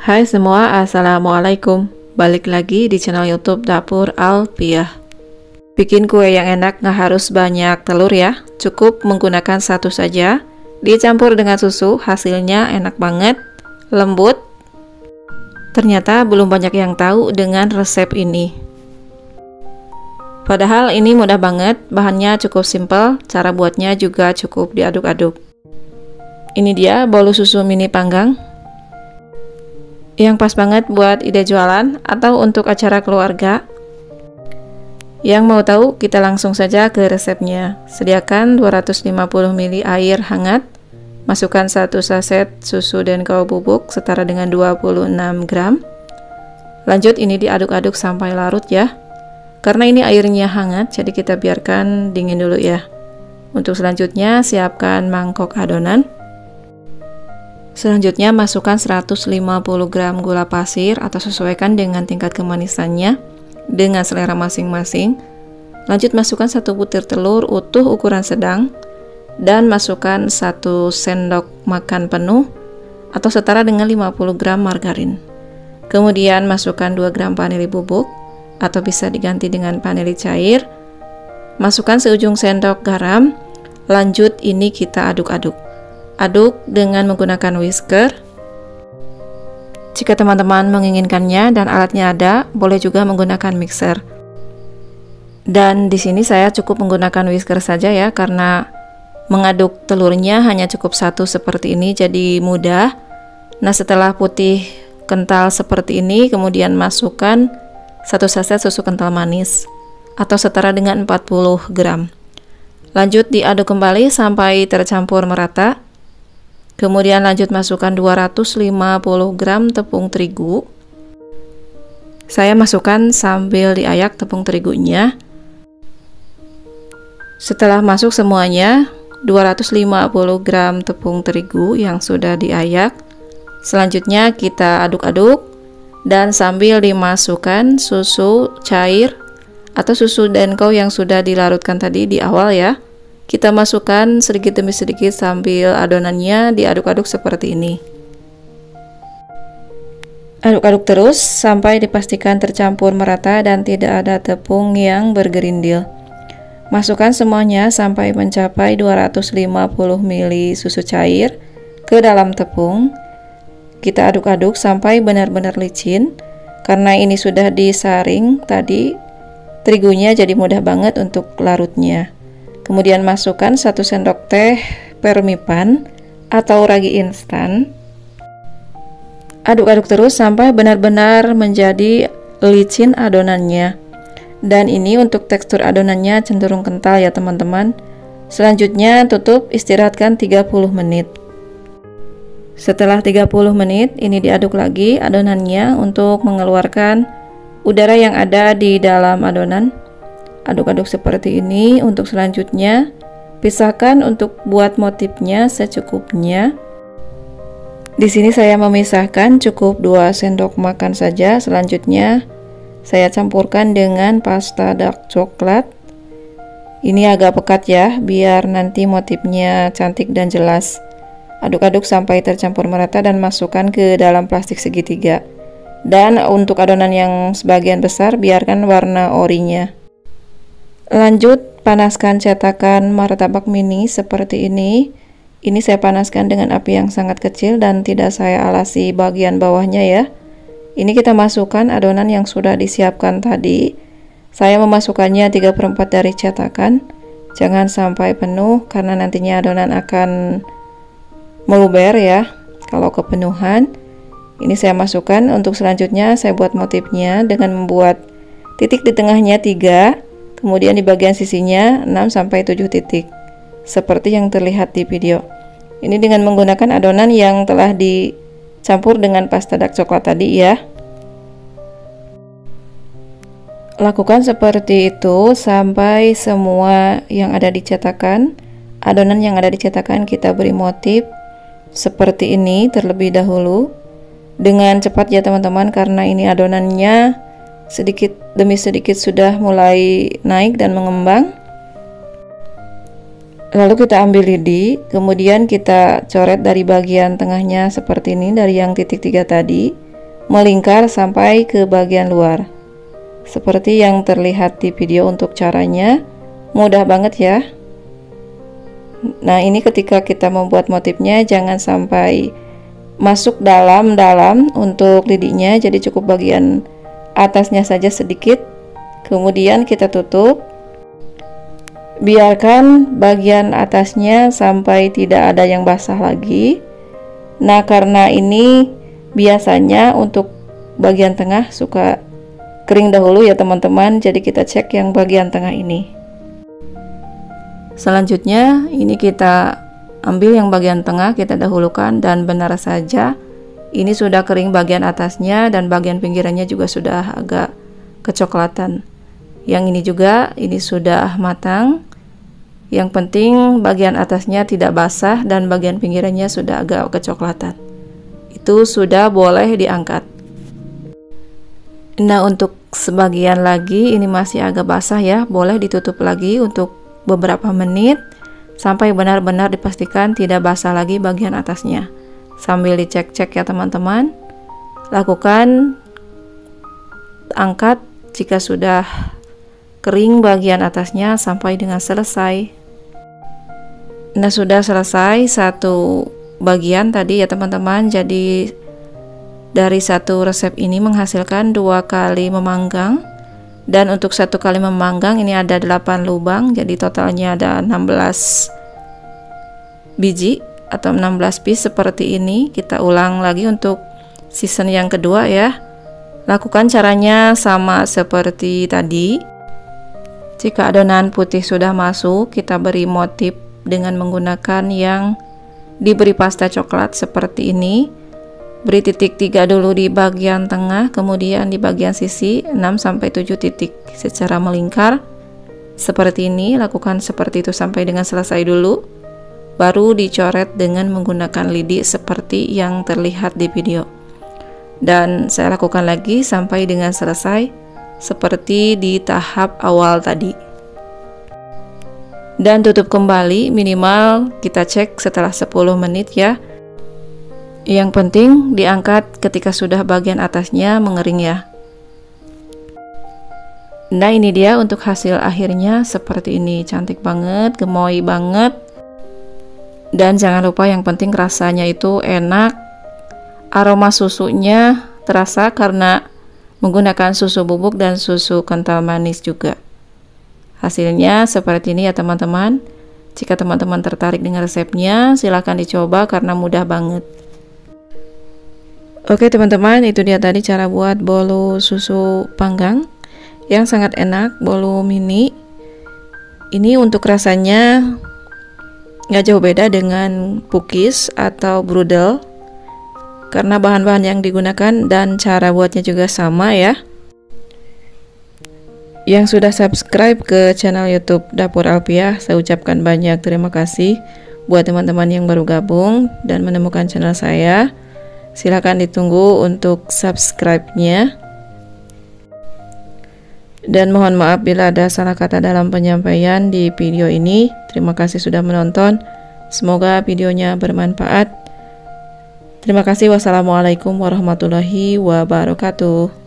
Hai semua, Assalamualaikum. Balik lagi di channel YouTube Dapur Alfiah. Bikin kue yang enak nggak harus banyak telur ya, cukup menggunakan satu saja. Dicampur dengan susu, hasilnya enak banget, lembut. Ternyata belum banyak yang tahu dengan resep ini. Padahal ini mudah banget, bahannya cukup simple, cara buatnya juga cukup diaduk-aduk. Ini dia bolu susu mini panggang, yang pas banget buat ide jualan atau untuk acara keluarga. Yang mau tahu, kita langsung saja ke resepnya. Sediakan 250 ml air hangat, masukkan 1 saset susu Denko bubuk setara dengan 26 gram. Lanjut ini diaduk-aduk sampai larut ya. Karena ini airnya hangat, jadi kita biarkan dingin dulu ya. Untuk selanjutnya, siapkan mangkok adonan. Selanjutnya masukkan 150 gram gula pasir atau sesuaikan dengan tingkat kemanisannya dengan selera masing-masing. Lanjut masukkan 1 butir telur utuh ukuran sedang dan masukkan 1 sendok makan penuh atau setara dengan 50 gram margarin. Kemudian masukkan 2 gram vanili bubuk atau bisa diganti dengan vanili cair. Masukkan seujung sendok garam. Lanjut ini kita aduk-aduk. Aduk dengan menggunakan whisker. Jika teman-teman menginginkannya dan alatnya ada, boleh juga menggunakan mixer. Dan di sini saya cukup menggunakan whisker saja ya, karena mengaduk telurnya hanya cukup 1 seperti ini, jadi mudah. Nah, setelah putih kental seperti ini, kemudian masukkan 1 saset susu kental manis atau setara dengan 40 gram. Lanjut diaduk kembali sampai tercampur merata. Kemudian lanjut masukkan 250 gram tepung terigu. Saya masukkan sambil diayak tepung terigunya. Setelah masuk semuanya, 250 gram tepung terigu yang sudah diayak. Selanjutnya kita aduk-aduk dan sambil dimasukkan susu cair atau susu Denko yang sudah dilarutkan tadi di awal ya. Kita masukkan sedikit demi sedikit sambil adonannya diaduk-aduk seperti ini. Aduk-aduk terus sampai dipastikan tercampur merata dan tidak ada tepung yang bergerindil. Masukkan semuanya sampai mencapai 250 ml susu cair ke dalam tepung. Kita aduk-aduk sampai benar-benar licin. Karena ini sudah disaring tadi, terigunya jadi mudah banget untuk larutnya. Kemudian masukkan 1 sendok teh permipan atau ragi instan. Aduk-aduk terus sampai benar-benar menjadi licin adonannya. Dan ini untuk tekstur adonannya cenderung kental ya teman-teman. Selanjutnya tutup, istirahatkan 30 menit. Setelah 30 menit ini diaduk lagi adonannya untuk mengeluarkan udara yang ada di dalam adonan. Aduk-aduk seperti ini. Untuk selanjutnya pisahkan untuk buat motifnya secukupnya. Di sini saya memisahkan cukup 2 sendok makan saja. Selanjutnya saya campurkan dengan pasta dark coklat. Ini agak pekat ya, biar nanti motifnya cantik dan jelas. Aduk-aduk sampai tercampur merata dan masukkan ke dalam plastik segitiga. Dan untuk adonan yang sebagian besar biarkan warna orinya. Lanjut panaskan cetakan martabak mini seperti ini. Ini saya panaskan dengan api yang sangat kecil dan tidak saya alasi bagian bawahnya ya. Ini kita masukkan adonan yang sudah disiapkan tadi. Saya memasukkannya 3/4 dari cetakan. Jangan sampai penuh karena nantinya adonan akan meluber ya kalau kepenuhan. Ini saya masukkan. Untuk selanjutnya saya buat motifnya dengan membuat titik di tengahnya 3. Kemudian di bagian sisinya 6-7 titik seperti yang terlihat di video. Ini dengan menggunakan adonan yang telah dicampur dengan pasta dark coklat tadi ya. Lakukan seperti itu sampai semua yang ada di cetakan. Adonan yang ada di cetakan kita beri motif seperti ini terlebih dahulu. Dengan cepat ya teman-teman, karena ini adonannya sedikit demi sedikit sudah mulai naik dan mengembang. Lalu kita ambil lidi, kemudian kita coret dari bagian tengahnya seperti ini, dari yang titik 3 tadi. melingkar sampai ke bagian luar. Seperti yang terlihat di video. Untuk caranya mudah banget ya. Nah, ini ketika kita membuat motifnya jangan sampai masuk dalam-dalam untuk lidinya, jadi cukup bagian atasnya saja sedikit. Kemudian kita tutup. Biarkan bagian atasnya sampai tidak ada yang basah lagi. Nah, karena ini biasanya untuk bagian tengah suka kering dahulu ya teman-teman, jadi kita cek yang bagian tengah ini. Selanjutnya ini kita ambil yang bagian tengah, kita dahulukan, dan benar saja ini sudah kering bagian atasnya dan bagian pinggirannya juga sudah agak kecoklatan. Yang ini juga ini sudah matang. Yang penting bagian atasnya tidak basah dan bagian pinggirannya sudah agak kecoklatan. Itu sudah boleh diangkat. Nah, untuk sebagian lagi ini masih agak basah ya, boleh ditutup lagi untuk beberapa menit sampai benar-benar dipastikan tidak basah lagi bagian atasnya. Sambil dicek-cek ya teman-teman. Lakukan angkat jika sudah kering bagian atasnya sampai dengan selesai. Nah, sudah selesai satu bagian tadi ya teman-teman. Jadi dari satu resep ini menghasilkan 2 kali memanggang, dan untuk 1 kali memanggang ini ada 8 lubang, jadi totalnya ada 16 biji atau 16 piece seperti ini. Kita ulang lagi untuk season yang kedua ya. Lakukan caranya sama seperti tadi. Jika adonan putih sudah masuk, kita beri motif dengan menggunakan yang diberi pasta coklat seperti ini. Beri titik 3 dulu di bagian tengah, kemudian di bagian sisi 6-7 titik secara melingkar seperti ini. Lakukan seperti itu sampai dengan selesai dulu, baru dicoret dengan menggunakan lidi seperti yang terlihat di video. Dan saya lakukan lagi sampai dengan selesai seperti di tahap awal tadi. Dan tutup kembali, minimal kita cek setelah 10 menit ya. Yang penting diangkat ketika sudah bagian atasnya mengering ya. Nah, ini dia untuk hasil akhirnya seperti ini. Cantik banget, gemoy banget. Dan jangan lupa yang penting rasanya itu enak. Aroma susunya terasa karena menggunakan susu bubuk dan susu kental manis juga. Hasilnya seperti ini ya teman-teman. Jika teman-teman tertarik dengan resepnya, silahkan dicoba karena mudah banget. Oke teman-teman, itu dia tadi cara buat bolu susu panggang yang sangat enak, bolu mini. Ini untuk rasanya nggak jauh beda dengan cookies atau brudel, karena bahan-bahan yang digunakan dan cara buatnya juga sama ya. Yang sudah subscribe ke channel YouTube Dapur Alpiah, saya ucapkan banyak terima kasih. Buat teman-teman yang baru gabung dan menemukan channel saya, silakan ditunggu untuk subscribe-nya. Dan mohon maaf bila ada salah kata dalam penyampaian di video ini. Terima kasih sudah menonton. Semoga videonya bermanfaat. Terima kasih. Wassalamualaikum warahmatullahi wabarakatuh.